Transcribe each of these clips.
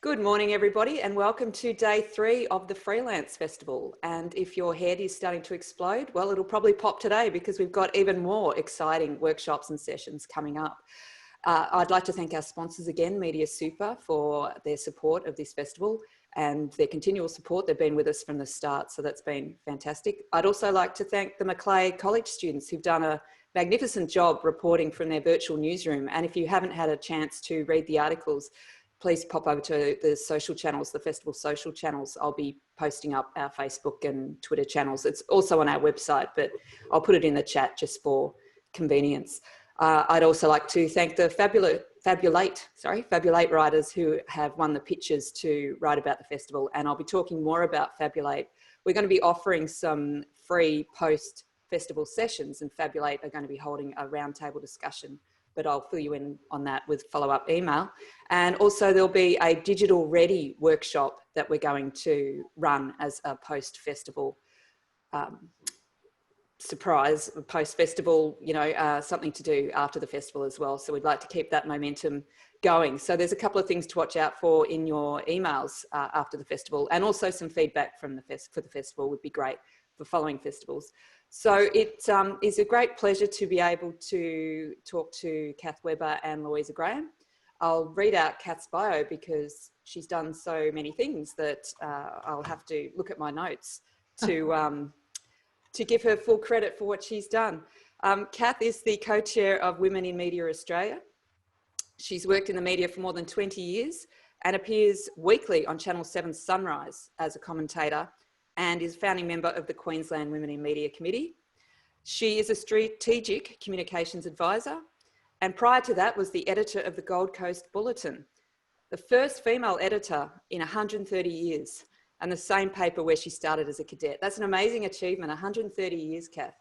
Good morning, everybody, and welcome to day 3 of the Freelance Festival. And if your head is starting to explode, well, it'll probably pop today because we've got even more exciting workshops and sessions coming up. I'd like to thank our sponsors again, Media Super, for their support of this festival and their continual support. They've been with us from the start, so that's been fantastic. I'd also like to thank the Macleay College students who've done a magnificent job reporting from their virtual newsroom. And if you haven't had a chance to read the articles, please pop over to the social channels, the festival social channels. I'll be posting up our Facebook and Twitter channels. It's also on our website, but I'll put it in the chat just for convenience. I'd also like to thank the Fabulate writers who have won the pitches to write about the festival, and I'll be talking more about Fabulate. We're going to be offering some free post-festival sessions, and Fabulate are going to be holding a roundtable discussion, but I'll fill you in on that with follow-up email. And also there'll be a digital ready workshop that we're going to run as a post-festival surprise, post-festival, something to do after the festival as well. So we'd like to keep that momentum going. So there's a couple of things to watch out for in your emails after the festival, and also some feedback from for the festival would be great for following festivals. So it is a great pleasure to be able to talk to Cath Webber and Louisa Graham. I'll read out Cath's bio because she's done so many things that I'll have to look at my notes to give her full credit for what she's done. Cath is the co-chair of Women in Media Australia. She's worked in the media for more than 20 years and appears weekly on Channel 7's Sunrise as a commentator, and is founding member of the Queensland Women in Media Committee. She is a strategic communications advisor, and prior to that was the editor of the Gold Coast Bulletin, the first female editor in 130 years, and the same paper where she started as a cadet. That's an amazing achievement, 130 years, Cath.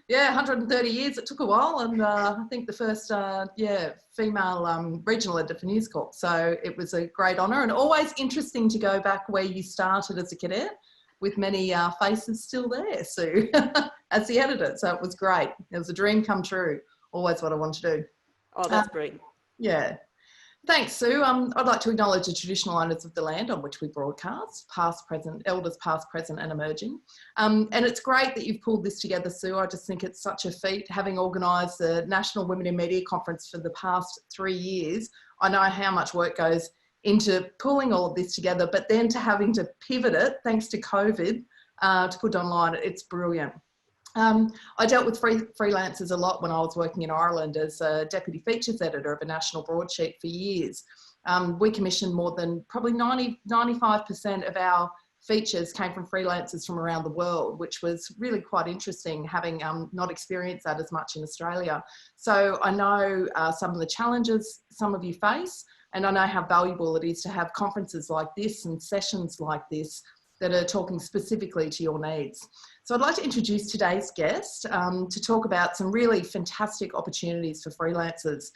Yeah, 130 years. It took a while, and I think the first, female regional editor for News Corp. So it was a great honour, and always interesting to go back where you started as a cadet, with many faces still there, Sue, as the editor. So it was great. It was a dream come true. Always what I want to do. Oh, that's great. Yeah. Thanks, Sue. I'd like to acknowledge the traditional owners of the land on which we broadcast, past, present, elders past, present and emerging. And it's great that you've pulled this together, Sue. I just think it's such a feat, having organised the National Women in Media Conference for the past 3 years. I know how much work goes into pulling all of this together, but then to having to pivot it, thanks to COVID, to put it online, it's brilliant. I dealt with freelancers a lot when I was working in Ireland as a deputy features editor of a national broadsheet for years. We commissioned more than probably 95% of our features came from freelancers from around the world, which was really quite interesting, having not experienced that as much in Australia. So I know some of the challenges some of you face, and I know how valuable it is to have conferences like this and sessions like this that are talking specifically to your needs. So I'd like to introduce today's guest to talk about some really fantastic opportunities for freelancers.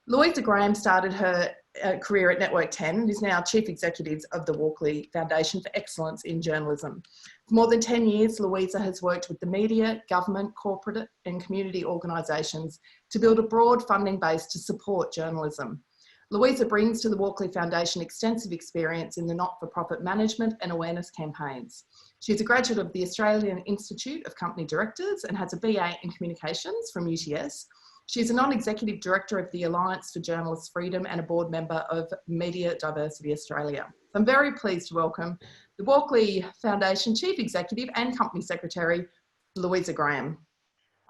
Louisa Graham started her career at Network 10 and is now Chief Executive of the Walkley Foundation for Excellence in Journalism. For more than 10 years, Louisa has worked with the media, government, corporate and community organisations to build a broad funding base to support journalism. Louisa brings to the Walkley Foundation extensive experience in the not-for-profit management and awareness campaigns. She's a graduate of the Australian Institute of Company Directors and has a BA in Communications from UTS. She's a non-executive director of the Alliance for Journalist Freedom and a board member of Media Diversity Australia. I'm very pleased to welcome the Walkley Foundation Chief Executive and Company Secretary, Louisa Graham.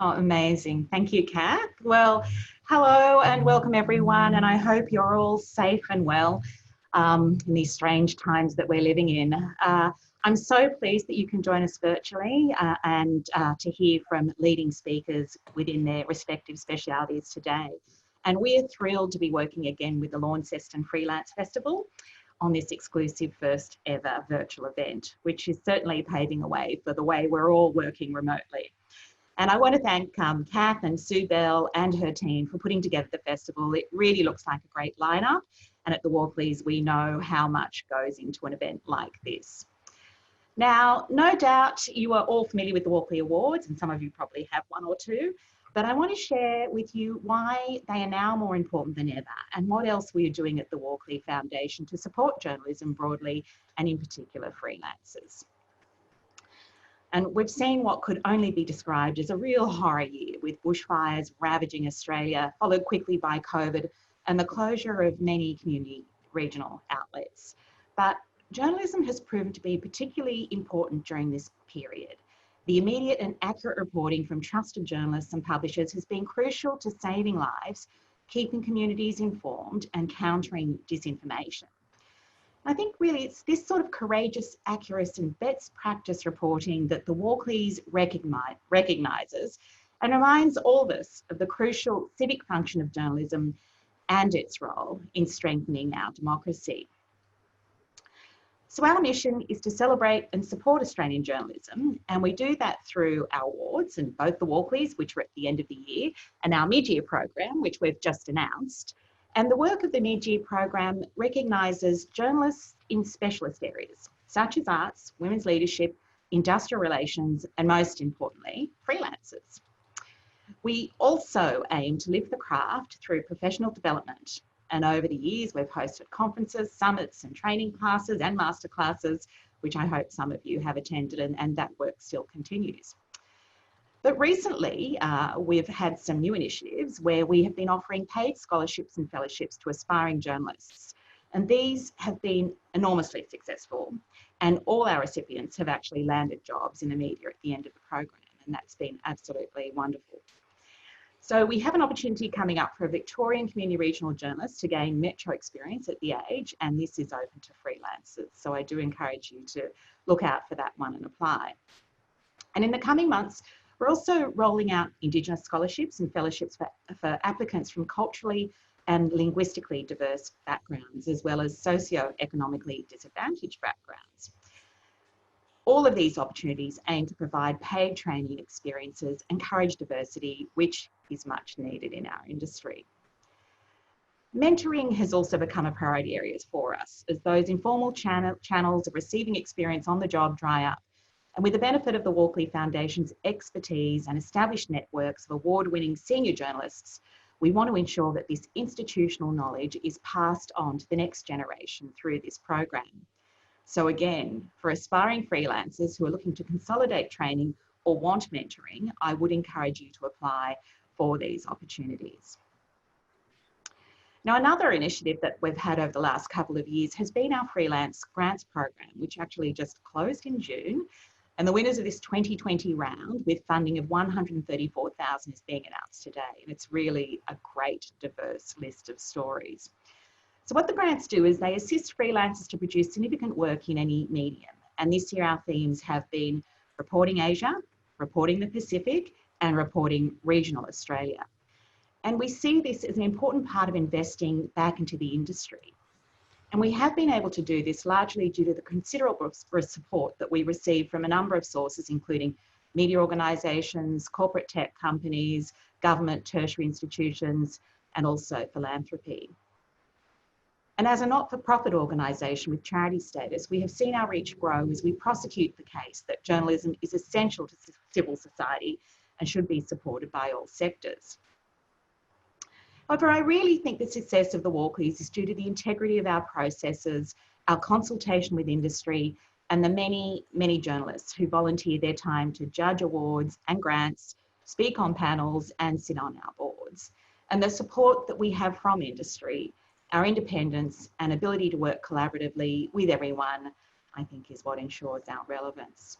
Oh, amazing. Thank you, Cath. Well, hello and welcome everyone, and I hope you're all safe and well in these strange times that we're living in. I'm so pleased that you can join us virtually and to hear from leading speakers within their respective specialities today. And we're thrilled to be working again with the Launceston Freelance Festival on this exclusive first ever virtual event, which is certainly paving a way for the way we're all working remotely. And I want to thank Cath and Sue Bell and her team for putting together the festival. It really looks like a great lineup. And at the Walkleys, we know how much goes into an event like this. Now, no doubt you are all familiar with the Walkley Awards, and some of you probably have one or two. But I want to share with you why they are now more important than ever and what else we are doing at the Walkley Foundation to support journalism broadly and in particular freelancers. And we've seen what could only be described as a real horror year, with bushfires ravaging Australia, followed quickly by COVID and the closure of many community regional outlets. But journalism has proven to be particularly important during this period. The immediate and accurate reporting from trusted journalists and publishers has been crucial to saving lives, keeping communities informed and countering disinformation. I think really it's this sort of courageous, accurate and best practice reporting that the Walkleys recognises and reminds all of us of the crucial civic function of journalism and its role in strengthening our democracy. So our mission is to celebrate and support Australian journalism, and we do that through our awards, and both the Walkleys, which are at the end of the year, and our mid-year program, which we've just announced. And the work of the mid-year program recognises journalists in specialist areas, such as arts, women's leadership, industrial relations, and most importantly, freelancers. We also aim to live the craft through professional development. And over the years, we've hosted conferences, summits, and training classes and masterclasses, which I hope some of you have attended, and that work still continues. But recently, we've had some new initiatives where we have been offering paid scholarships and fellowships to aspiring journalists. And these have been enormously successful. And all our recipients have actually landed jobs in the media at the end of the program. And that's been absolutely wonderful. So we have an opportunity coming up for a Victorian community regional journalist to gain metro experience at The Age, and this is open to freelancers. So I do encourage you to look out for that one and apply. And in the coming months, we're also rolling out Indigenous scholarships and fellowships for applicants from culturally and linguistically diverse backgrounds, as well as socio-economically disadvantaged backgrounds. All of these opportunities aim to provide paid training experiences, encourage diversity, which is much needed in our industry. Mentoring has also become a priority area for us, as those informal channels of receiving experience on the job dry up. And with the benefit of the Walkley Foundation's expertise and established networks of award-winning senior journalists, we want to ensure that this institutional knowledge is passed on to the next generation through this program. So again, for aspiring freelancers who are looking to consolidate training or want mentoring, I would encourage you to apply for these opportunities. Now, another initiative that we've had over the last couple of years has been our Freelance Grants program, which actually just closed in June. And the winners of this 2020 round with funding of $134,000 is being announced today. And it's really a great, diverse list of stories. So what the grants do is they assist freelancers to produce significant work in any medium. And this year our themes have been reporting Asia, reporting the Pacific, and reporting regional Australia. And we see this as an important part of investing back into the industry. And we have been able to do this largely due to the considerable support that we receive from a number of sources, including media organisations, corporate tech companies, government, tertiary institutions, and also philanthropy. And as a not-for-profit organisation with charity status, we have seen our reach grow as we prosecute the case that journalism is essential to civil society and should be supported by all sectors. However, I really think the success of the Walkleys is due to the integrity of our processes, our consultation with industry, and the many, many journalists who volunteer their time to judge awards and grants, speak on panels, and sit on our boards. And the support that we have from industry, our independence and ability to work collaboratively with everyone, I think is what ensures our relevance.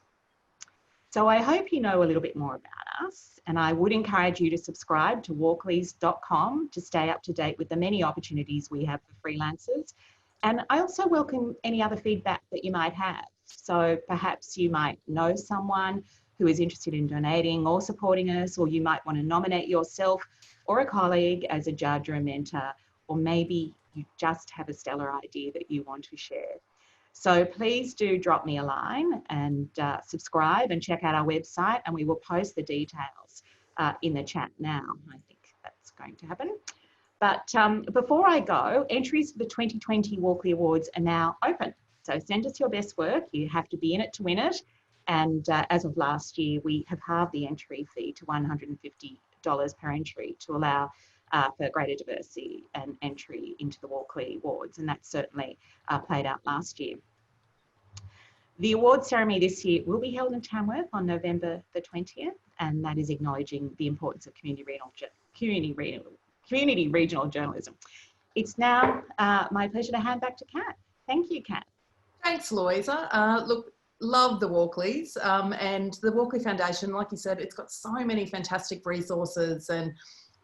So I hope you know a little bit more about us, and I would encourage you to subscribe to walkleys.com to stay up to date with the many opportunities we have for freelancers. And I also welcome any other feedback that you might have. So perhaps you might know someone who is interested in donating or supporting us, or you might want to nominate yourself or a colleague as a judge or a mentor, or maybe you just have a stellar idea that you want to share. So please do drop me a line and subscribe and check out our website, and we will post the details in the chat now. I think that's going to happen. But before I go, entries for the 2020 Walkley Awards are now open. So send us your best work. You have to be in it to win it. And as of last year, we have halved the entry fee to $150 per entry to allow for greater diversity and entry into the Walkley Awards, and that certainly played out last year. The awards ceremony this year will be held in Tamworth on November the 20th, and that is acknowledging the importance of community regional journalism. It's now my pleasure to hand back to Cath. Thank you, Cath. Thanks, Louisa. Look, love the Walkleys, and the Walkley Foundation, like you said, it's got so many fantastic resources, and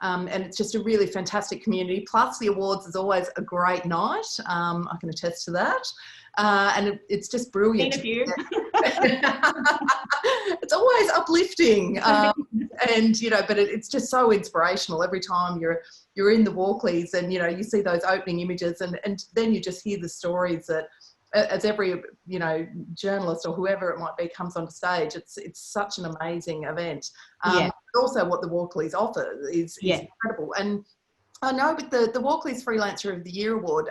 it's just a really fantastic community. Plus, the awards is always a great night. I can attest to that. And it's just brilliant. Seen a few. It's always uplifting, and you know, but it's just so inspirational every time you're in the Walkleys, and you know, you see those opening images, and then you just hear the stories that, as every, you know, journalist or whoever it might be comes on stage. It's such an amazing event. But also what the Walkleys offer is incredible. And I know with the Walkley's Freelancer of the Year Award,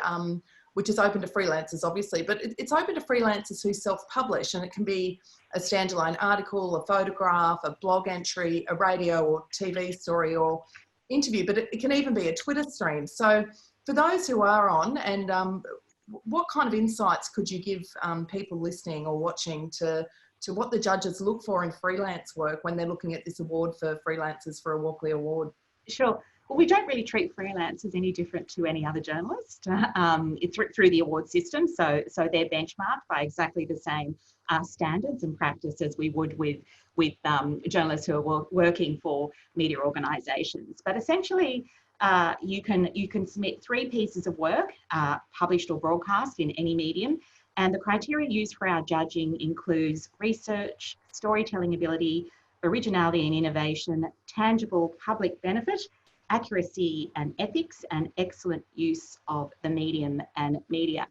which is open to freelancers, obviously, but it's open to freelancers who self-publish, and it can be a standalone article, a photograph, a blog entry, a radio or TV story or interview, but it can even be a Twitter stream. So for those who are on, and what kind of insights could you give people listening or watching to what the judges look for in freelance work when they're looking at this award for freelancers for a Walkley Award? Sure. Well, we don't really treat freelancers any different to any other journalist. It's through the award system, so they're benchmarked by exactly the same standards and practice as we would with journalists who are working for media organisations. But essentially, you can submit 3 pieces of work, published or broadcast in any medium, and the criteria used for our judging includes research, storytelling ability, originality and innovation, tangible public benefit, accuracy and ethics, and excellent use of the medium and media.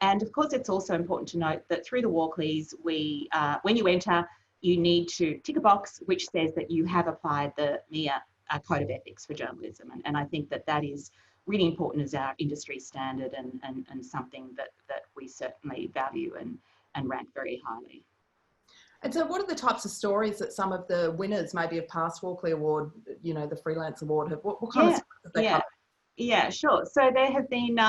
And of course, it's also important to note that through the Walkleys, when you enter, you need to tick a box which says that you have applied the MIA Code of Ethics for Journalism. And I think that is really important as our industry standard, and something that we certainly value and rank very highly. And so what are the types of stories that some of the winners maybe of past Walkley Award, you know, the Freelance Award, have? What kind of stories have they covered? Yeah, sure. So there have been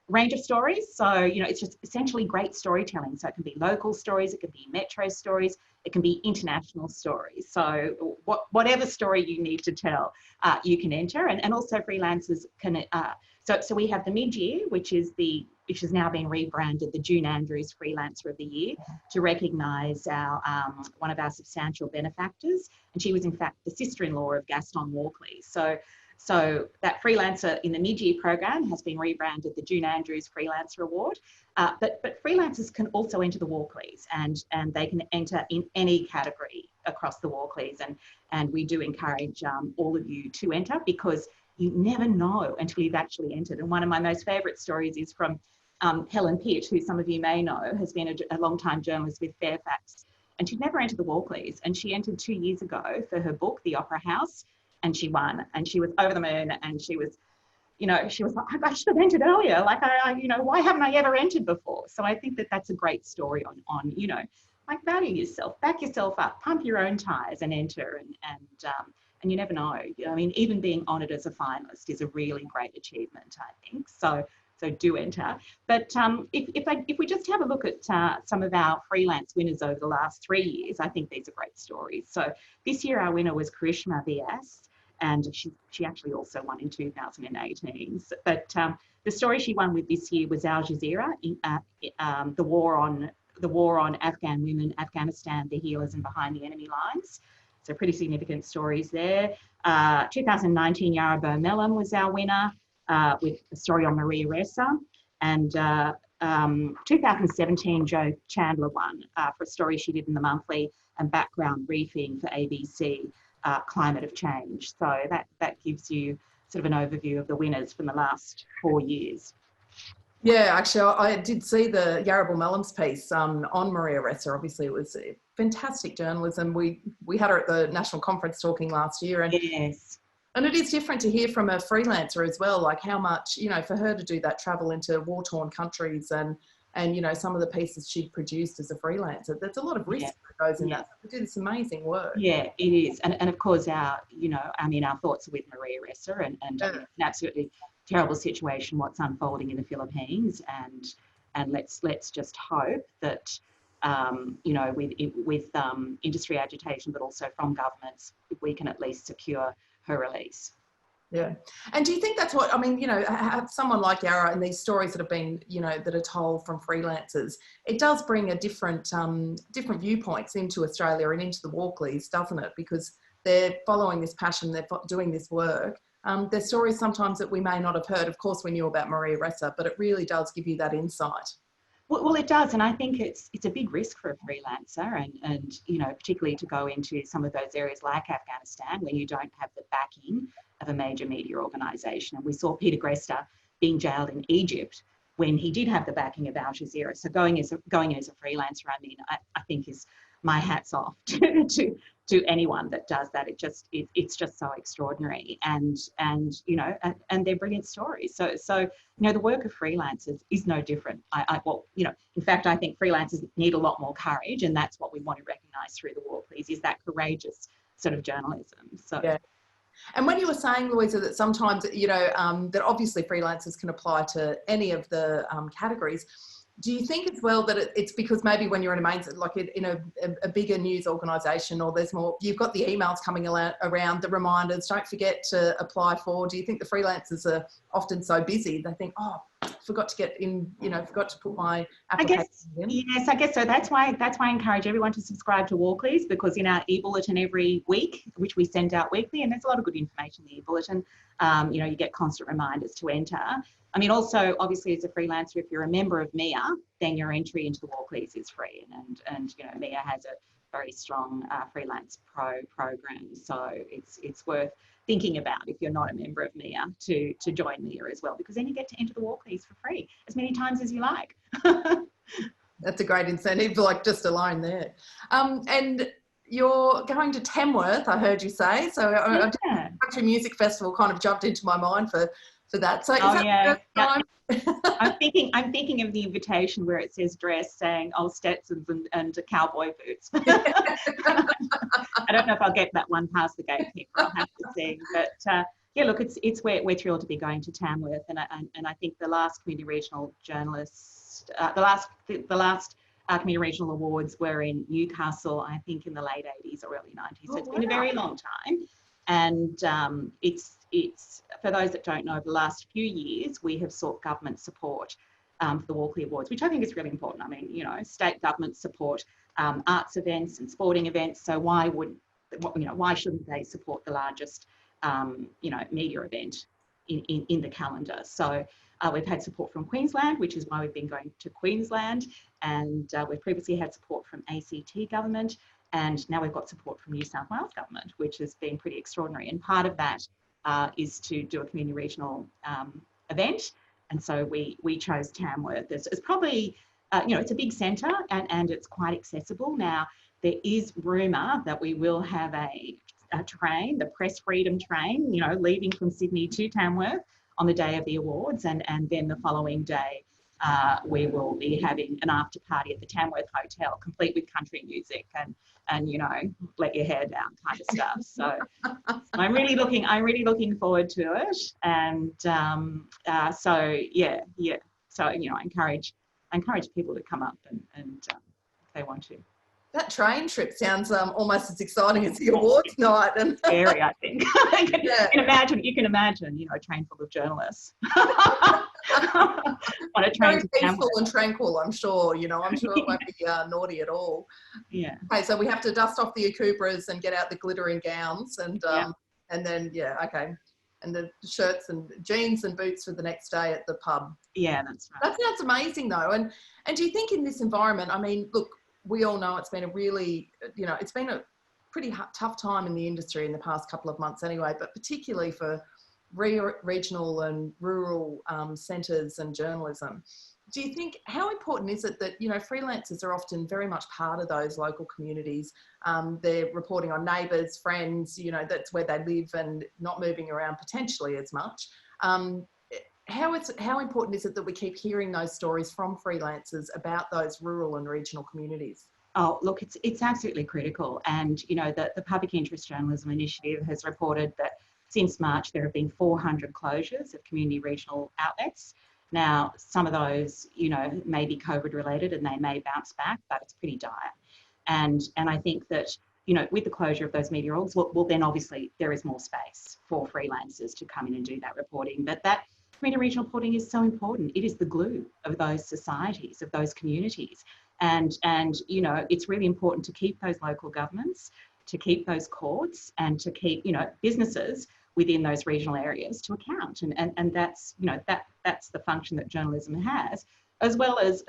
range of stories. So, you know, it's just essentially great storytelling. So it can be local stories, it can be metro stories, it can be international stories. So whatever story you need to tell, you can enter. And also freelancers can, so we have the mid-year, which has now been rebranded the June Andrews Freelancer of the Year, to recognise our one of our substantial benefactors. And she was in fact the sister-in-law of Gaston Walkley. So that freelancer in the mid-year program has been rebranded the June Andrews Freelancer Award. But freelancers can also enter the Walkleys, and they can enter in any category across the Walkleys. And we do encourage all of you to enter, because you never know until you've actually entered. And one of my most favourite stories is from Helen Pitt, who some of you may know, has been a long-time journalist with Fairfax. And she'd never entered the Walkleys, and she entered 2 years ago for her book, The Opera House, and she won, and she was over the moon, and she was like, I should have entered earlier. Like, why haven't I ever entered before? So I think that that's a great story on you know, like, value yourself, back yourself up, pump your own tyres and enter, and you never know. I mean, even being honoured as a finalist is a really great achievement, I think. So do enter. But if we just have a look at some of our freelance winners over the last 3 years, I think these are great stories. So this year our winner was Karishma V.S., and she actually also won in 2018. But the story she won with this year was Al Jazeera, the war on Afghan women, Afghanistan, the healers and behind the enemy lines. So pretty significant stories there. 2019 Yarrabah Melham was our winner, with a story on Maria Ressa. And 2017 Jo Chandler won for a story she did in the monthly and background briefing for ABC, Climate of Change. So that gives you sort of an overview of the winners from the last 4 years. Yeah, actually, I did see the Yarrabah Melham's piece on Maria Ressa. Obviously, it was fantastic journalism. We had her at the national conference talking last year, and yes, and it is different to hear from a freelancer as well, like how much, you know, for her to do that travel into war-torn countries and and, you know, some of the pieces she produced as a freelancer. There's a lot of risk that goes in that. We do this amazing work. Yeah, it is. And of course, our thoughts are with Maria Ressa, and I mean, it's an absolutely terrible situation what's unfolding in the Philippines, and let's just hope that with industry agitation, but also from governments, we can at least secure her release. Yeah. And do you think that's what, I mean, you know, have someone like Yara and these stories that have been, you know, that are told from freelancers, it does bring a different viewpoints into Australia and into the Walkleys, doesn't it? Because they're following this passion, they're doing this work. There's stories sometimes that we may not have heard. Of course, we knew about Maria Ressa, but it really does give you that insight. Well, it does, and I think it's a big risk for a freelancer, and you know, particularly to go into some of those areas like Afghanistan where you don't have the backing of a major media organisation. And we saw Peter Gresta being jailed in Egypt when he did have the backing of Al Jazeera. So going as a freelancer, I mean, I think is my hat's off to anyone that does that. It's just so extraordinary, and you know, and they're brilliant stories. So you know, the work of freelancers is no different. Well, you know, in fact, I think freelancers need a lot more courage, and that's what we want to recognise through the Walkleys, is that courageous sort of journalism. So. Yeah. And when you were saying, Louisa, that sometimes, you know, that obviously freelancers can apply to any of the categories, do you think as well that it's because maybe when you're in a main, like in a bigger news organisation, or there's more, you've got the emails coming around, the reminders, don't forget to apply for, do you think the freelancers are often so busy, they think, oh, forgot to get in, you know, forgot to put my application in? Yes, I guess so. That's why I encourage everyone to subscribe to Walkleys, because in our e-bulletin every week, which we send out weekly, and there's a lot of good information in the e-bulletin, you know, you get constant reminders to enter. I mean, also, obviously, as a freelancer, if you're a member of MIA, then your entry into the Walkleys is free. And you know, MIA has a very strong freelance pro program. So it's worth thinking about, if you're not a member of MIA, to join MIA as well, because then you get to enter the Walkleys for free as many times as you like. That's a great incentive, like just alone there. And you're going to Tamworth, I heard you say. So Yeah. Country Music Festival kind of jumped into my mind for that. So is that the first time? I'm thinking of the invitation where it says dress, saying Stetsons and cowboy boots. I don't know if I'll get that one past the gatekeeper. I'll have to see. But yeah, look, it's we're thrilled to be going to Tamworth, and I think the last community regional journalist, the last community regional awards were in Newcastle, I think in the late 80s or early 90s. So it's been a very long time, and it's for those that don't know, over the last few years, we have sought government support for the Walkley Awards, which I think is really important. I mean, you know, state government support arts events and sporting events. So why shouldn't they support the largest, you know, media event in the calendar? So we've had support from Queensland, which is why we've been going to Queensland, and we've previously had support from ACT government, and now we've got support from New South Wales government, which has been pretty extraordinary. And part of that is to do a community regional event. And so we chose Tamworth. It's probably, you know, it's a big centre, and it's quite accessible. Now, there is rumour that we will have a train, the Press Freedom train, you know, leaving from Sydney to Tamworth on the day of the awards, and then the following day we will be having an after party at the Tamworth Hotel, complete with country music and you know, let your hair down kind of stuff. So I'm really looking forward to it, and so yeah. So you know, I encourage people to come up and if they want to. That train trip sounds almost as exciting as the awards night. And scary, I think. You can imagine, you know, a train full of journalists on a train. Very peaceful and tranquil, I'm sure. You know, I'm sure it won't be naughty at all. Yeah. Okay, so we have to dust off the akubras and get out the glittering gowns, and then and the shirts and jeans and boots for the next day at the pub. Yeah, that's right. That sounds amazing, though. And do you think in this environment? I mean, look, we all know it's been a really, you know, it's been a pretty tough time in the industry in the past couple of months anyway, but particularly for regional and rural centres and journalism. Do you think, how important is it that, you know, freelancers are often very much part of those local communities? They're reporting on neighbours, friends, you know, that's where they live and not moving around potentially as much. how important is it that we keep hearing those stories from freelancers about those rural and regional communities? Oh, look, it's absolutely critical. And, you know, the Public Interest Journalism Initiative has reported that since March, there have been 400 closures of community regional outlets. Now, some of those, you know, may be COVID related and they may bounce back, but it's pretty dire. And I think that, you know, with the closure of those media orgs, well, then obviously there is more space for freelancers to come in and do that reporting. But that community regional reporting is so important. It is the glue of those societies, of those communities. And you know, it's really important to keep those local governments, to keep those courts, and to keep, you know, businesses within those regional areas to account. And that's, you know, that's the function that journalism has, as well as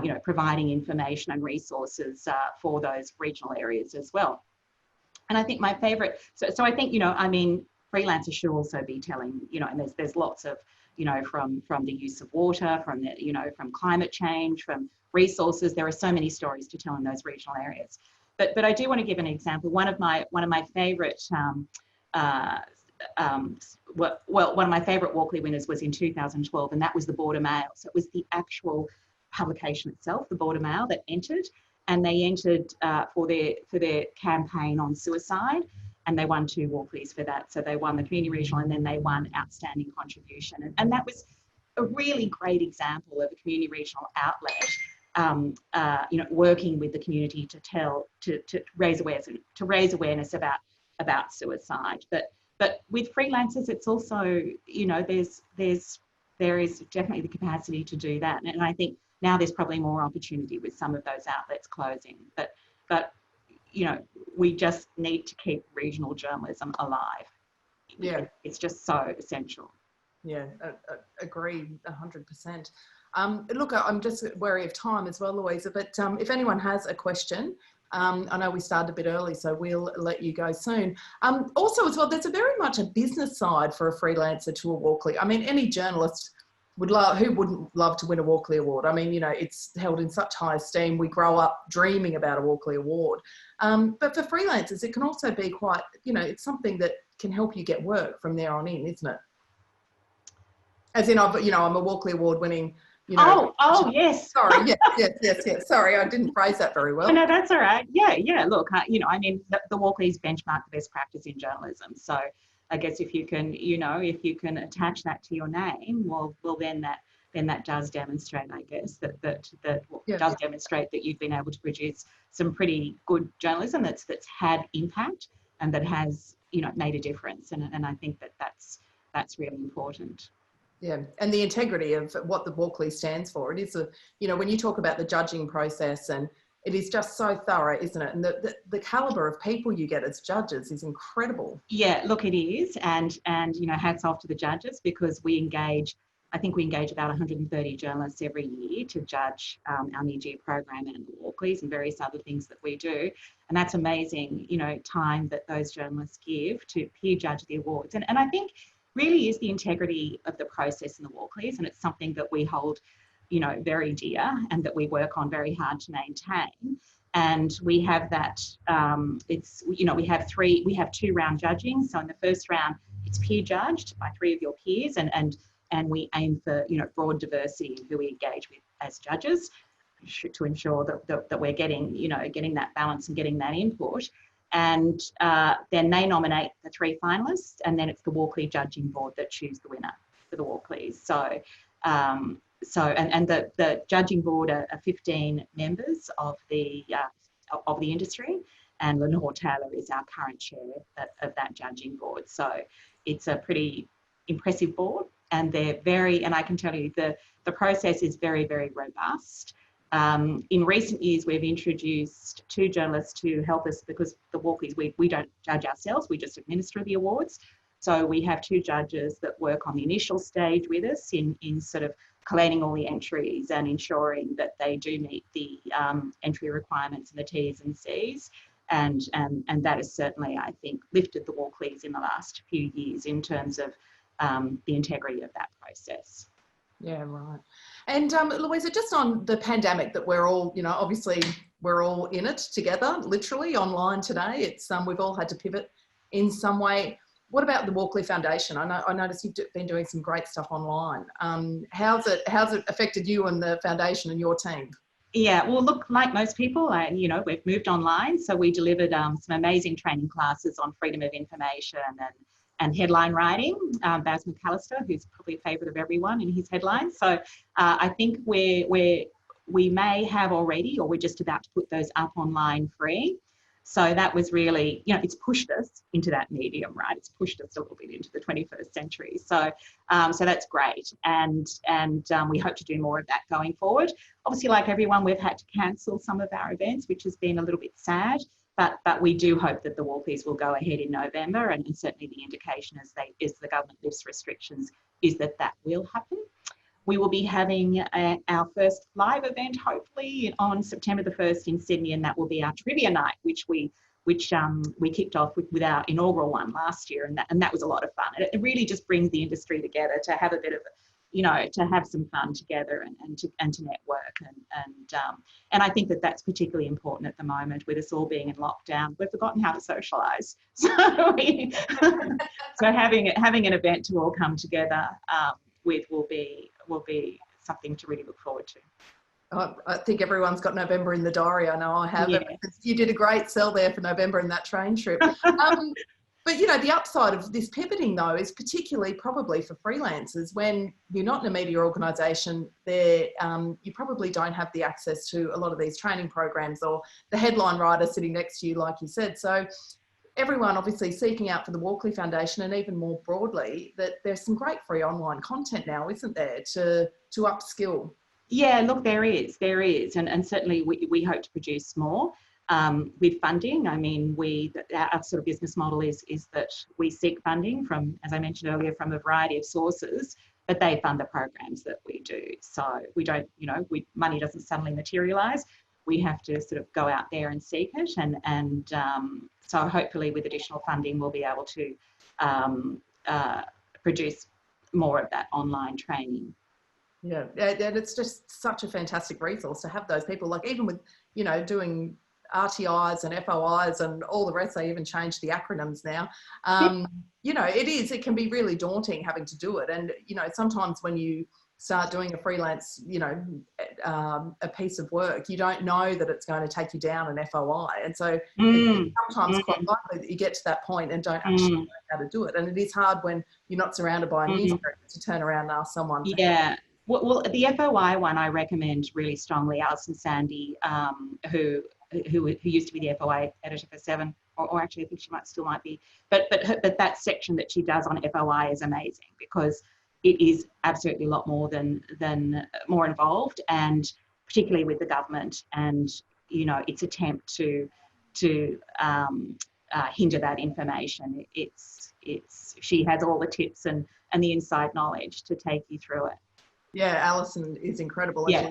you know, providing information and resources for those regional areas as well. And I think my favourite, so I think, you know, I mean, freelancers should also be telling, you know, and there's lots of, you know, from the use of water, from the, you know, from climate change, from resources. There are so many stories to tell in those regional areas. But I do want to give an example. One of my favourite one of my favourite Walkley winners was in 2012, and that was the Border Mail. So it was the actual publication itself, the Border Mail, that entered, and they entered for their campaign on suicide, and they won 2 Walkleys for that. So they won the community regional, and then they won outstanding contribution, and that was a really great example of a community regional outlet, you know, working with the community to raise awareness about suicide. But with freelancers, it's also, you know, there is definitely the capacity to do that, and I think now there's probably more opportunity with some of those outlets closing. But you know, we just need to keep regional journalism alive. Yeah, it's just so essential. Yeah, agree 100%. Look, I'm just wary of time as well, Louisa, but if anyone has a question, I know we started a bit early, so we'll let you go soon. Also as well, there's a very much a business side for a freelancer to a Walkley. I mean, any journalist would love, who wouldn't love to win a Walkley Award? I mean, you know, it's held in such high esteem. We grow up dreaming about a Walkley Award. But for freelancers, it can also be quite, you know, it's something that can help you get work from there on in, isn't it? As in, you know, I'm a Walkley Award winning, you know. Oh, yes. Sorry, yes. Sorry, I didn't phrase that very well. No, that's all right. Yeah. Look, you know, I mean, the Walkleys benchmark the best practice in journalism. So I guess if you can, you know, if you can attach that to your name, well, then that does demonstrate, I guess, that does demonstrate that you've been able to produce some pretty good journalism that's had impact and that has, you know, made a difference. And I think that's really important. Yeah, and the integrity of what the Walkley stands for. It is you know, when you talk about the judging process, and it is just so thorough, isn't it? And the caliber of people you get as judges is incredible. Yeah, look, it is. And you know, hats off to the judges, because I think we engage about 130 journalists every year to judge our mid-year program and the Walkleys and various other things that we do. And that's amazing, you know, time that those journalists give to peer judge the awards. And I think really is the integrity of the process in the Walkleys, and it's something that we hold, you know, very dear and that we work on very hard to maintain. And we have that, it's, you know, we have 2 round judging. So in the first round, it's peer judged by 3 of your peers, and we aim for, you know, broad diversity in who we engage with as judges to ensure that we're getting, you know, getting that balance and getting that input. And then they nominate the 3 finalists, and then it's the Walkley judging board that choose the winner for the Walkleys. So the judging board are 15 members of the industry, and Lenore Taylor is our current chair of that judging board. So it's a pretty impressive board, and they're and I can tell you the process is very, very robust. In recent years, we've introduced 2 journalists to help us, because the Walkleys, we don't judge ourselves, we just administer the awards. So we have 2 judges that work on the initial stage with us in sort of collating all the entries and ensuring that they do meet the entry requirements and the T's and C's. And that has certainly, I think, lifted the Walkleys in the last few years in terms of the integrity of that process. Yeah, right. And Louisa, just on the pandemic that we're all, you know, obviously we're all in it together, literally online today. It's we've all had to pivot in some way. what about the Walkley Foundation? I noticed you've been doing some great stuff online. How's it affected you and the foundation and your team? Yeah, well, look, like most people, we've moved online. So we delivered some amazing training classes on freedom of information and headline writing. Baz McAllister, who's probably a favourite of everyone in his headlines. So I think we may have already, or we're just about to put those up online free. So that was really, it's pushed us into that medium, right? It's pushed us a little bit into the 21st century. So that's great. And we hope to do more of that going forward. Obviously, like everyone, we've had to cancel some of our events, which has been a little bit sad. But we do hope that the Walkleys will go ahead in November. And certainly the indication as the government lifts restrictions is that will happen. We will be having our first live event, hopefully, on September the 1st in Sydney, and that will be our trivia night, which we kicked off with our inaugural one last year, and that was a lot of fun. It really just brings the industry together to have a bit of, to have some fun together and to network, and I think that's particularly important at the moment with us all being in lockdown. We've forgotten how to socialise, so having an event to all come together with will be something to really look forward to. I think everyone's got November in the diary. I know I have. Yeah. You did a great sell there for November in that train trip. But the upside of this pivoting though is particularly probably for freelancers. When you're not in a media organisation, you probably don't have the access to a lot of these training programs or the headline writer sitting next to you, like you said. So everyone obviously seeking out for the Walkley Foundation, and even more broadly, that there's some great free online content now, isn't there, to upskill? Yeah, look, there is, and certainly we hope to produce more with funding. I mean, our sort of business model is that we seek funding from, as I mentioned earlier, from a variety of sources, but they fund the programs that we do. So we don't, money doesn't suddenly materialise. We have to sort of go out there and seek it, and so hopefully with additional funding we'll be able to produce more of that online training. Yeah, and it's just such a fantastic resource to have those people, like even with, doing RTIs and FOIs and all the rest, they even changed the acronyms now. It can be really daunting having to do it. And, sometimes when you start doing a freelance, a piece of work, you don't know that it's going to take you down an FOI. And so it's sometimes quite likely that you get to that point and don't actually know how to do it. And it is hard when you're not surrounded by a newspaper to turn around and ask someone. Yeah. Well, the FOI one I recommend really strongly. Alison Sandy, who used to be the FOI editor for Seven, or actually I think she might be, but that section that she does on FOI is amazing, because it is absolutely a lot more more involved, and particularly with the government and its attempt to hinder that information. She has all the tips and the inside knowledge to take you through it. Yeah, Alison is incredible. Yeah.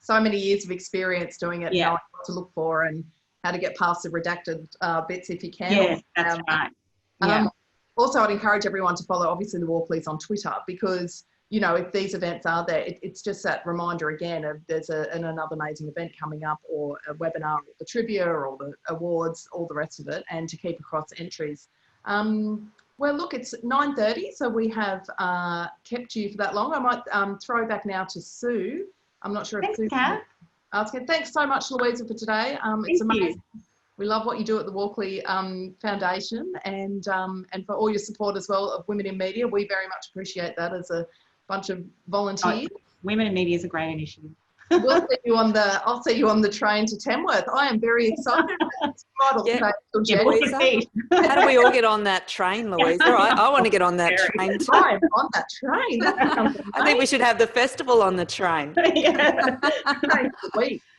So many years of experience doing it, yeah. knowing what to look for and how to get past the redacted bits if you can. Yeah, that's right. Yeah. Also, I'd encourage everyone to follow, obviously, the Walkleys on Twitter, because, if these events are there, it's just that reminder again of there's another amazing event coming up, or a webinar, or the trivia, or the awards, all the rest of it, and to keep across entries. Well, look, it's 9:30, so we have kept you for that long. I might throw back now to Sue. I'm not sure if Sue... Cath. Thanks so much, Louisa, for today. It's amazing. We love what you do at the Walkley Foundation, and for all your support as well of Women in Media. We very much appreciate that as a bunch of volunteers. Women in Media is a great initiative. I'll see you on the train to Tamworth. I am very excited about this model. How do we all get on that train, Louisa? I want to get on that train too. I'm on that train. I think we should have the festival on the train.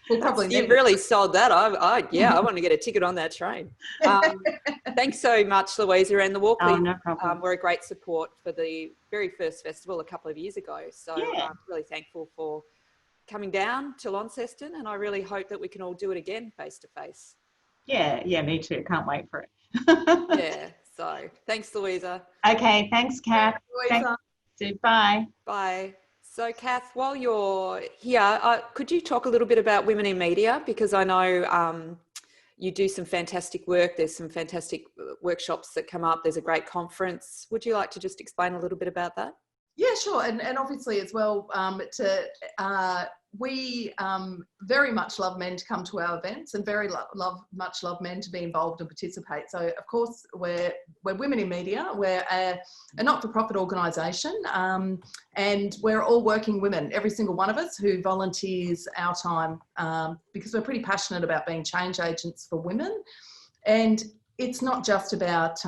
We'll probably You've really sold that. I want to get a ticket on that train. Thanks so much, Louisa, and the Walkley. No problem. We're a great support for the very first festival a couple of years ago. So I'm really thankful for coming down to Launceston, and I really hope that we can all do it again face to face. Yeah, me too. Can't wait for it. Yeah, so thanks, Louisa. Okay, thanks, Cath. Louisa. Bye. Bye. So, Cath, while you're here, could you talk a little bit about Women in Media? Because I know you do some fantastic work. There's some fantastic workshops that come up. There's a great conference. Would you like to just explain a little bit about that? Yeah, sure. And obviously as well, we very much love men to come to our events, and very much love men to be involved and participate. So of course we're Women in Media. We're a not-for-profit organisation, and we're all working women, every single one of us, who volunteers our time, because we're pretty passionate about being change agents for women. And it's not just about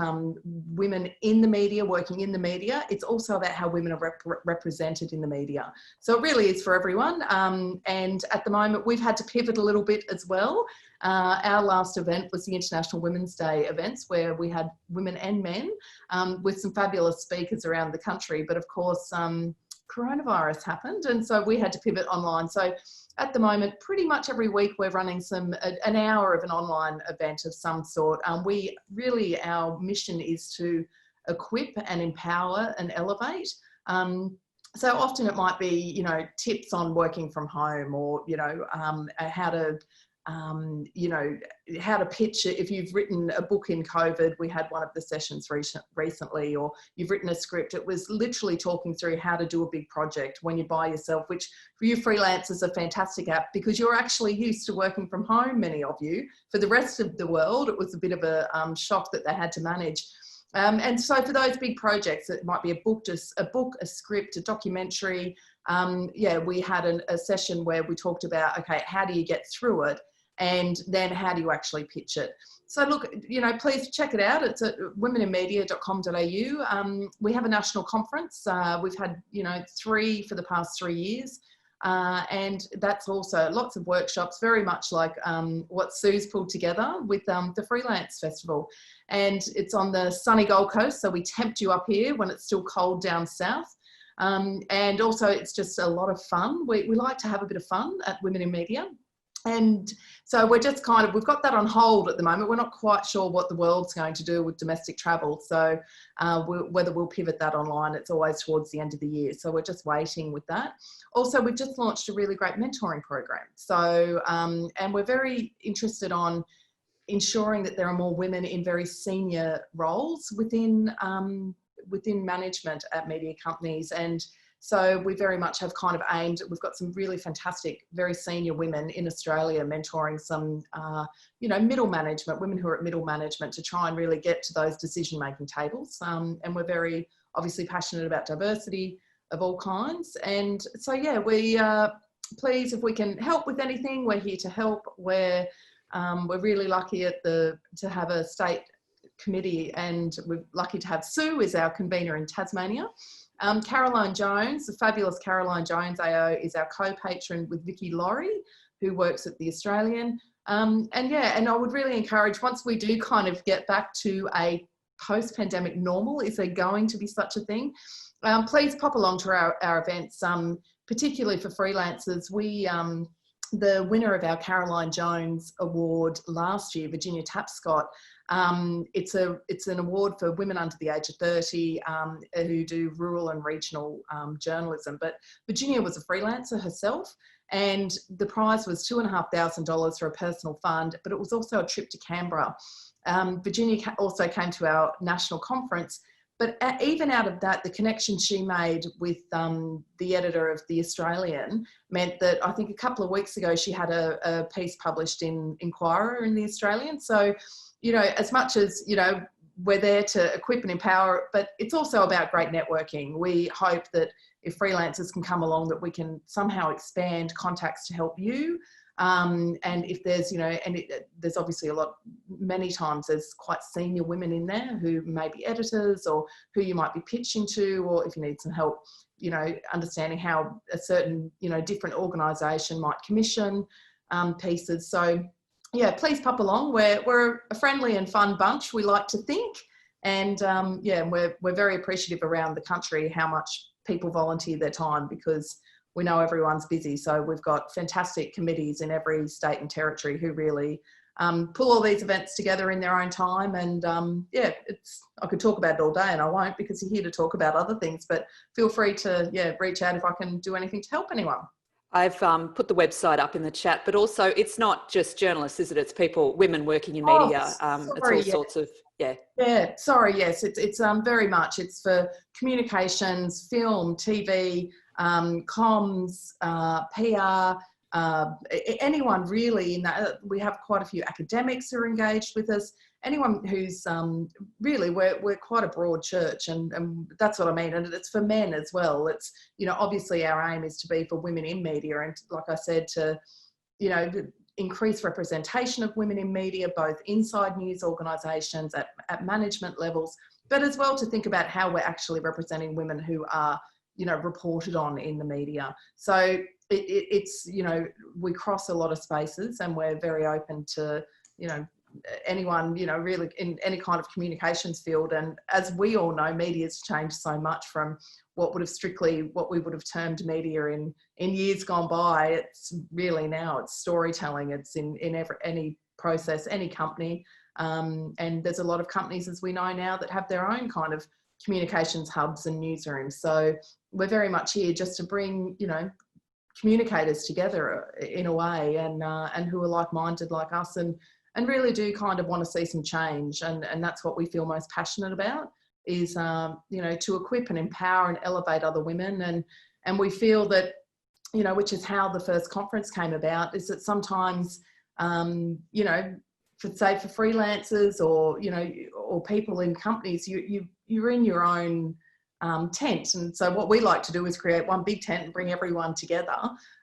women in the media, working in the media. It's also about how women are represented in the media. So it really is for everyone. And at the moment, we've had to pivot a little bit as well. Our last event was the International Women's Day events, where we had women and men with some fabulous speakers around the country. But of course, coronavirus happened, and so we had to pivot online. So at the moment, pretty much every week we're running an hour of an online event of some sort. Our mission is to equip and empower and elevate. So often it might be, tips on working from home, or, how to pitch it. If you've written a book in COVID, we had one of the sessions recently, or you've written a script. It was literally talking through how to do a big project when you're by yourself, which for you freelancers is a fantastic app, because you're actually used to working from home, many of you. For the rest of the world, it was a bit of a shock that they had to manage. And so for those big projects, it might be a book, a script, a documentary. We had a session where we talked about, okay, how do you get through it? And then how do you actually pitch it? So look, please check it out. It's at womeninmedia.com.au. We have a national conference. We've had, 3 for the past 3 years. And that's also lots of workshops, very much like what Sue's pulled together with the Freelance Festival. And it's on the sunny Gold Coast, so we tempt you up here when it's still cold down south. And also it's just a lot of fun. We like to have a bit of fun at Women in Media. And so we're just we've got that on hold at the moment. We're not quite sure what the world's going to do with domestic travel. So whether we'll pivot that online, it's always towards the end of the year. So we're just waiting with that. Also, we've just launched a really great mentoring program. So, and we're very interested on ensuring that there are more women in very senior roles within management at media companies. And so we very much have we've got some really fantastic, very senior women in Australia mentoring some, middle management, women who are at middle management, to try and really get to those decision-making tables. And we're very obviously passionate about diversity of all kinds. And so, we please, if we can help with anything, we're here to help. We're really lucky to have a state committee, and we're lucky to have Sue as our convener in Tasmania. Caroline Jones, the fabulous Caroline Jones AO, is our co-patron with Vicky Laurie, who works at the Australian. And I would really encourage, once we do get back to a post-pandemic normal, is there going to be such a thing? Please pop along to our events, particularly for freelancers. The winner of our Caroline Jones Award last year, Virginia Tapscott, it's an award for women under the age of 30 who do rural and regional journalism. But Virginia was a freelancer herself, and the prize was $2,500 for a personal fund, but it was also a trip to Canberra. Virginia also came to our national conference. But even out of that, the connection she made with the editor of The Australian meant that I think a couple of weeks ago she had a piece published in Inquirer in The Australian. So, as much as, we're there to equip and empower, but it's also about great networking. We hope that if freelancers can come along, that we can somehow expand contacts to help you. And if there's, there's obviously many times there's quite senior women in there who may be editors, or who you might be pitching to, or if you need some help, understanding how a certain, different organisation might commission pieces. So please pop along. We're a friendly and fun bunch, we like to think. And we're very appreciative around the country how much people volunteer their time, because we know everyone's busy. So we've got fantastic committees in every state and territory who really pull all these events together in their own time. And I could talk about it all day, and I won't, because you're here to talk about other things, but feel free to reach out if I can do anything to help anyone. I've put the website up in the chat, but also it's not just journalists, is it? It's people, women working in Oh, media. It's all sorts of, yeah. Yeah, sorry, yes, it's very much, it's for communications, film, TV, comms, PR, anyone really in that. We have quite a few academics who are engaged with us, anyone who's really, we're quite a broad church, and that's what I mean, and it's for men as well. It's, you know, obviously our aim is to be for women in media, and like I said, to, you know, increase representation of women in media, both inside news organisations, at management levels, but as well to think about how we're actually representing women who are, you know, reported on in the media. So it's, you know, we cross a lot of spaces, and we're very open to, you know, anyone, you know, really in any kind of communications field. And as we all know, media's changed so much from what we would have termed media in years gone by. It's really now, it's storytelling. It's in any process, any company. And there's a lot of companies, as we know now, that have their own kind of communications hubs and newsrooms. So we're very much here just to bring, you know, communicators together in a way, and who are like-minded like us, and really do kind of want to see some change. And that's what we feel most passionate about, is, you know, to equip and empower and elevate other women. And we feel that, you know, which is how the first conference came about, is that sometimes, you know, for freelancers or, you know, or people in companies, you're in your own tent. And so what we like to do is create one big tent and bring everyone together,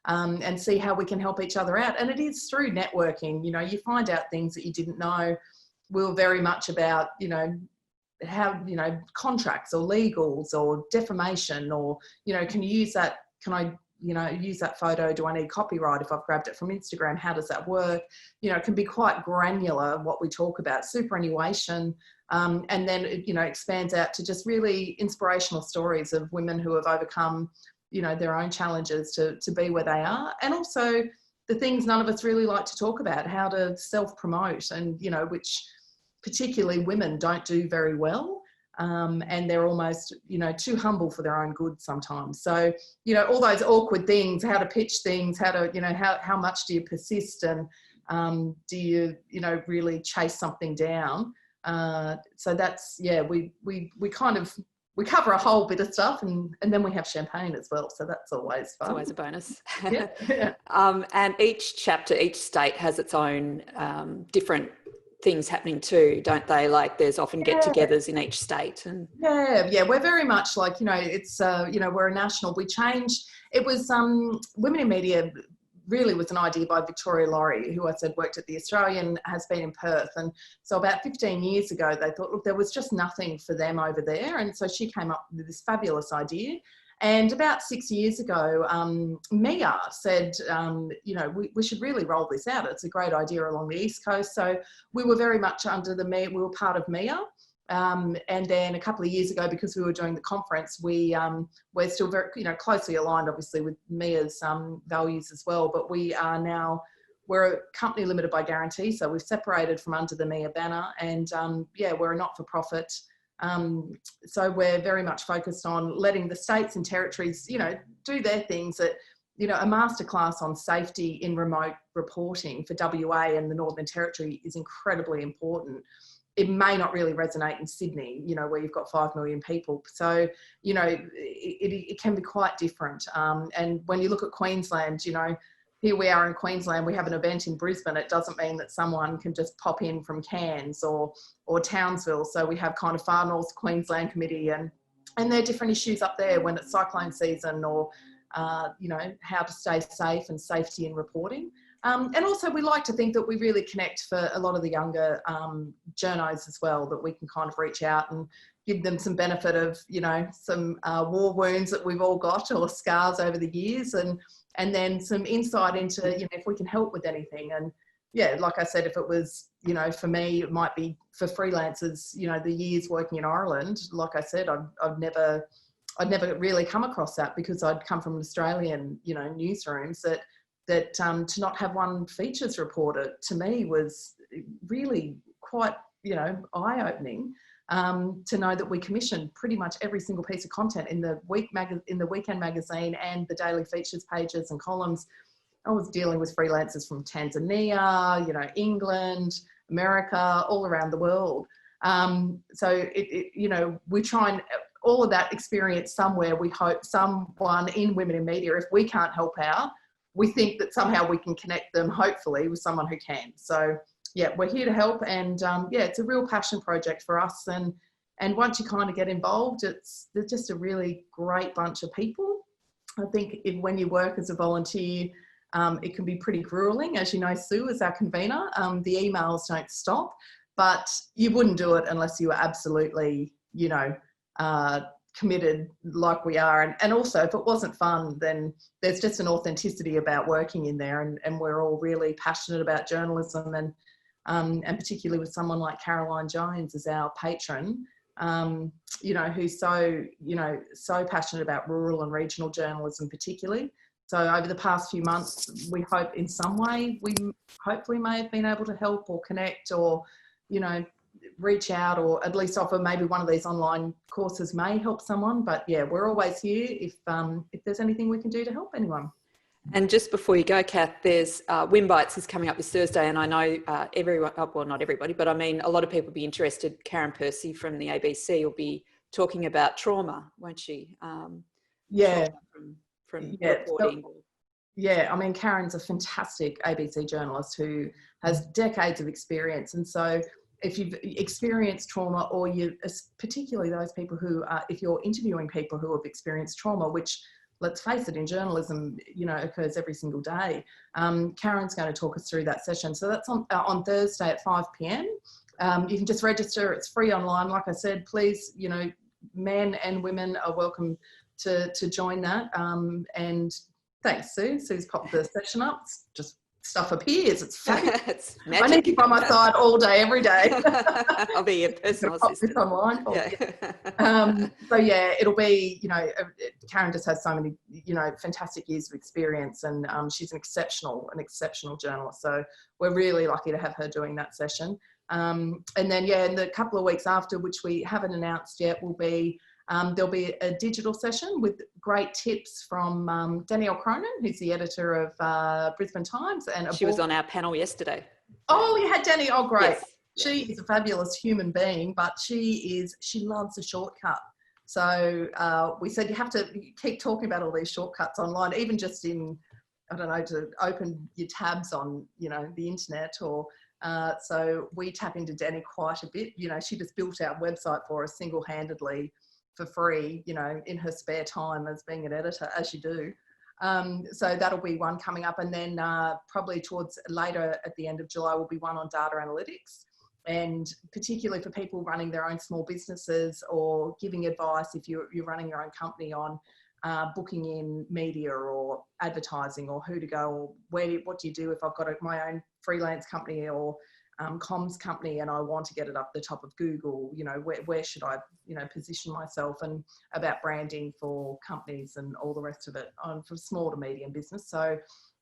and see how we can help each other out. And it is through networking, you know, you find out things that you didn't know. We're very much about, you know, how, you know, contracts or legals or defamation, or, you know, can you use that, can I, you know, use that photo? Do I need copyright if I've grabbed it from Instagram? How does that work? You know, it can be quite granular what we talk about, superannuation. And then it, you know, expands out to just really inspirational stories of women who have overcome, you know, their own challenges to be where they are. And also the things none of us really like to talk about, how to self-promote, and, you know, which particularly women don't do very well. And they're almost, you know, too humble for their own good sometimes. So, you know, all those awkward things, how to pitch things, how to, you know, how much do you persist, and do you, you know, really chase something down? So that's, yeah, we kind of, we cover a whole bit of stuff, and then we have champagne as well. So that's always fun. It's always a bonus. Yeah. And each chapter, each state has its own different things happening too, don't they? Like there's often get-togethers in each state. And yeah, we're very much like, you know, it's, you know, we're a national, we changed, it was Women in Media really was an idea by Victoria Laurie, who I said worked at The Australian, has been in Perth. And so about 15 years ago, they thought, look, there was just nothing for them over there. And so she came up with this fabulous idea. And about 6 years ago, Mia said, you know, we should really roll this out. It's a great idea along the East Coast. So we were very much under the Mia, we were part of Mia. And then a couple of years ago, because we were doing the conference, we're still very, you know, closely aligned, obviously, with Mia's values as well. But we are now, we're a company limited by guarantee, so we've separated from under the Mia banner, and yeah, we're a not-for-profit. So we're very much focused on letting the states and territories, you know, do their things. That, you know, a masterclass on safety in remote reporting for WA and the Northern Territory is incredibly important. It may not really resonate in Sydney, you know, where you've got 5 million people. So, you know, it can be quite different. And when you look at Queensland, you know, here we are in Queensland, we have an event in Brisbane. It doesn't mean that someone can just pop in from Cairns or Townsville. So we have kind of Far North Queensland Committee, and there are different issues up there when it's cyclone season, or, you know, how to stay safe and safety in reporting. And also we like to think that we really connect for a lot of the younger journos as well, that we can kind of reach out and give them some benefit of, you know, some war wounds that we've all got, or scars over the years, and then some insight into, you know, if we can help with anything. And yeah, like I said, if it was, you know, for me, it might be for freelancers, you know, the years working in Ireland, like I said, I'd never really come across that, because I'd come from an Australian, you know, newsrooms, that to not have one features reporter, to me, was really quite, you know, eye-opening. to know that we commission pretty much every single piece of content in the weekend magazine and the daily features pages and columns. I was dealing with freelancers from Tanzania, you know, England, America, all around the world. So you know, we try and all of that experience somewhere. We hope someone in Women in Media, if we can't help out, we think that somehow we can connect them, hopefully, with someone who can. So yeah, we're here to help, and yeah, it's a real passion project for us. And once you kind of get involved, they're just a really great bunch of people. I think when you work as a volunteer, it can be pretty grueling. As you know, Sue, as our convener, the emails don't stop, but you wouldn't do it unless you were absolutely, you know, committed like we are. And also, if it wasn't fun, then there's just an authenticity about working in there, and we're all really passionate about journalism, and particularly with someone like Caroline Jones as our patron, you know, who's so, you know, so passionate about rural and regional journalism particularly. So over the past few months, we hope in some way we hopefully may have been able to help or connect, or, you know, reach out, or at least offer maybe one of these online courses may help someone. But yeah, we're always here if there's anything we can do to help anyone. And just before you go, Cath, there's Wimbites is coming up this Thursday, and I know everyone, well, not everybody, but I mean, a lot of people will be interested. Karen Percy from the ABC will be talking about trauma, won't she? Yeah. From yeah. reporting. Yeah, I mean, Karen's a fantastic ABC journalist who has decades of experience. And so if you've experienced trauma, or you, particularly those people who, if you're interviewing people who have experienced trauma, which, let's face it, in journalism, you know, occurs every single day. Karen's going to talk us through that session. So that's on Thursday at 5 p.m. You can just register. It's free online. Like I said, please, you know, men and women are welcome to join that. And thanks, Sue. Sue's popped the session up. It's just stuff appears. It's fabulous. It's magic. I need you by my side all day, every day. I'll be your personal assistant. This online for Yeah. you. So yeah, it'll be, you know, Karen just has so many, you know, fantastic years of experience, and she's an exceptional journalist. So we're really lucky to have her doing that session. And then yeah, in the couple of weeks after, which we haven't announced yet, will be there'll be a digital session with great tips from Danielle Cronin, who's the editor of Brisbane Times. And she was on our panel yesterday. Oh, you had Danny. Oh, great. Yes. She is a fabulous human being, but she loves a shortcut. So we said you have to keep talking about all these shortcuts online, even just in, I don't know, to open your tabs on, you know, the internet, or so we tap into Danny quite a bit. You know, she just built our website for us single-handedly for free, you know, in her spare time as being an editor, as you do. So that'll be one coming up. And then probably towards later at the end of July will be one on data analytics, and particularly for people running their own small businesses, or giving advice if you're running your own company on booking in media or advertising, or who to go, or what do you do if I've got my own freelance company or comms company and I want to get it up the top of Google, you know, where should I, you know, position myself, and about branding for companies and all the rest of it from small to medium business. So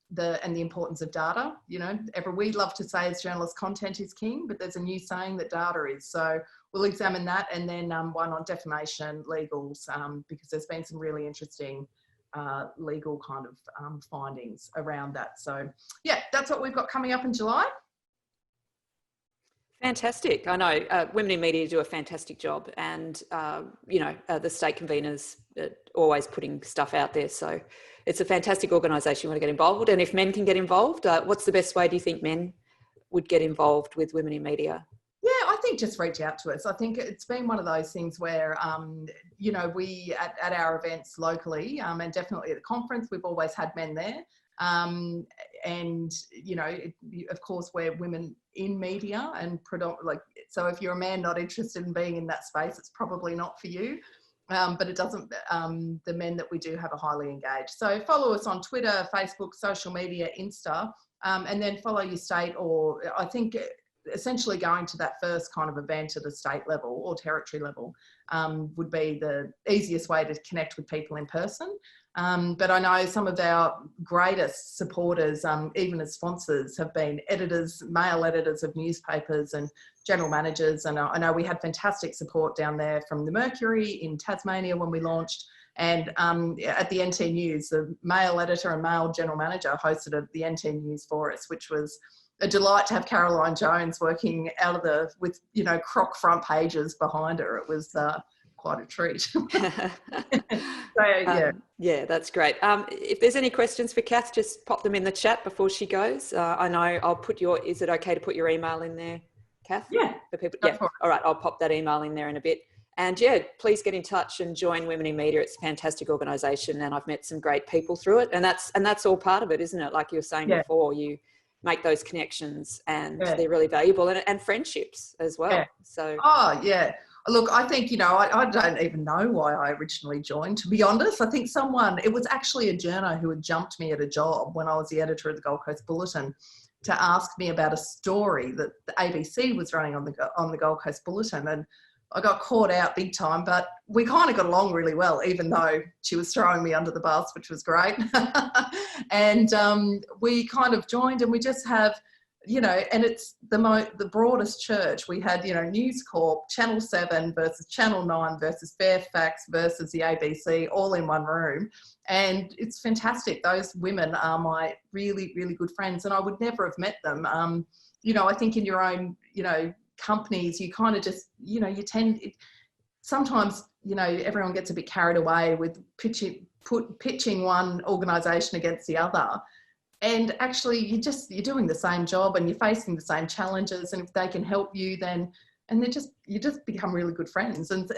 the importance of data, you know, we love to say as journalists, content is king, but there's a new saying that data is. So we'll examine that, and then one on defamation, legals, because there's been some really interesting legal kind of findings around that. So yeah, that's what we've got coming up in July. Fantastic. I know Women in Media do a fantastic job, and you know, the state conveners are always putting stuff out there. So it's a fantastic organisation. You want to get involved, and if men can get involved, what's the best way do you think men would get involved with Women in Media? Yeah, I think just reach out to us. I think it's been one of those things where, you know, we at our events locally, and definitely at the conference, we've always had men there. And, you know, of course, we're women in media, and like, so if you're a man not interested in being in that space, it's probably not for you. But it doesn't, the men that we do have are highly engaged. So follow us on Twitter, Facebook, social media, Insta, and then follow your state, or I think essentially going to that first kind of event at a state level or territory level would be the easiest way to connect with people in person. But I know some of our greatest supporters, even as sponsors, have been editors, male editors of newspapers and general managers. And I know we had fantastic support down there from the Mercury in Tasmania when we launched. And at the NT News, the male editor and male general manager hosted the NT News for us, which was a delight to have Caroline Jones working out of with, you know, croc front pages behind her. It was quite a treat. So, yeah. Yeah, that's great. If there's any questions for Cath, just pop them in the chat before she goes. I know I'll put is it okay to put your email in there, Cath? Yeah. For people? Yeah. All right, I'll pop that email in there in a bit. And yeah, please get in touch and join Women in Media. It's a fantastic organisation, and I've met some great people through it. And that's all part of it, isn't it? Like you were saying before, you make those connections, and they're really valuable, and friendships as well. So. Oh yeah. Look, I think, you know, I don't even know why I originally joined, to be honest. I think it was actually a journo who had jumped me at a job when I was the editor of the Gold Coast Bulletin to ask me about a story that the ABC was running on the Gold Coast Bulletin. And I got caught out big time, but we kind of got along really well, even though she was throwing me under the bus, which was great. And we kind of joined, and we just have, you know, and it's the broadest church. We had, you know, News Corp, Channel 7 versus Channel 9 versus Fairfax versus the ABC, all in one room. And it's fantastic. Those women are my really, really good friends, and I would never have met them. You know, I think in your own, you know, companies, you kind of just, you know, sometimes, you know, everyone gets a bit carried away with pitching one organisation against the other. And actually, you're doing the same job, and you're facing the same challenges. And if they can help you, then you just become really good friends, and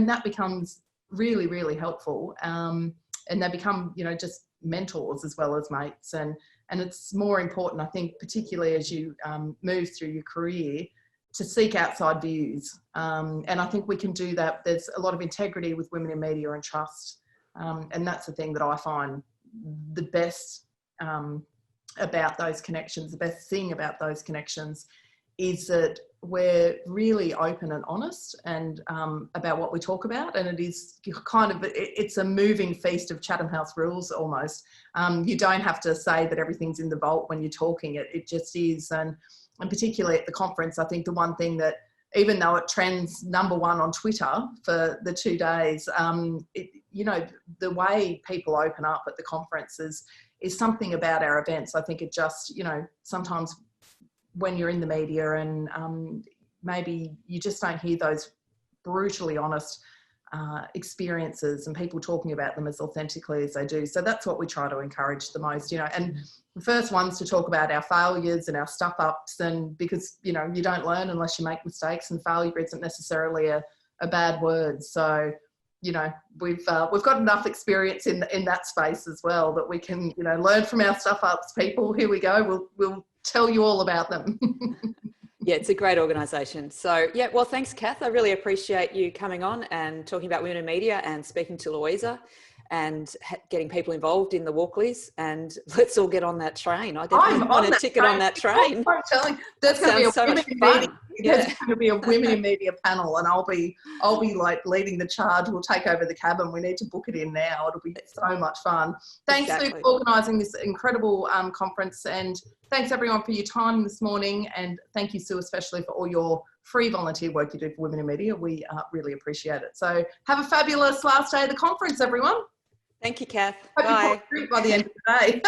that becomes really, really helpful. And they become, you know, just mentors as well as mates. And it's more important, I think, particularly as you move through your career, to seek outside views. And I think we can do that. There's a lot of integrity with Women in Media and trust, and that's the thing that I find the best. About those connections, the best thing about those connections is that we're really open and honest and about what we talk about, and it is kind of, it's a moving feast of Chatham House rules almost. You don't have to say that everything's in the vault when you're talking, it just is. And particularly at the conference, I think the one thing that, even though it trends #1 on Twitter for the 2 days, you know, the way people open up at the conferences is something about our events. I think it just, you know, sometimes when you're in the media and maybe you just don't hear those brutally honest experiences and people talking about them as authentically as they do. So that's what we try to encourage the most, you know, and the first ones to talk about our failures and our stuff ups, and because, you know, you don't learn unless you make mistakes, and failure isn't necessarily a bad word. So, you know, we've got enough experience in that space as well that we can, you know, learn from our stuff ups. People, here we go. We'll tell you all about them. Yeah, it's a great organisation. So yeah, well, thanks, Cath. I really appreciate you coming on and talking about women in media and speaking to Louisa and getting people involved in the Walkleys. And let's all get on that train. I definitely want a ticket on that train. I'm telling you, there's going to be a so women much in fun. media. There's going to be a women in media panel, and I'll be like leading the charge. We'll take over the cabin. We need to book it in now. It'll be so much fun. Thanks for organising this incredible conference, and thanks everyone for your time this morning. And thank you, Sue, especially for all your free volunteer work you do for Women in Media. We really appreciate it. So have a fabulous last day of the conference, everyone. Thank you, Cath. Hope Bye. you by the end of the day.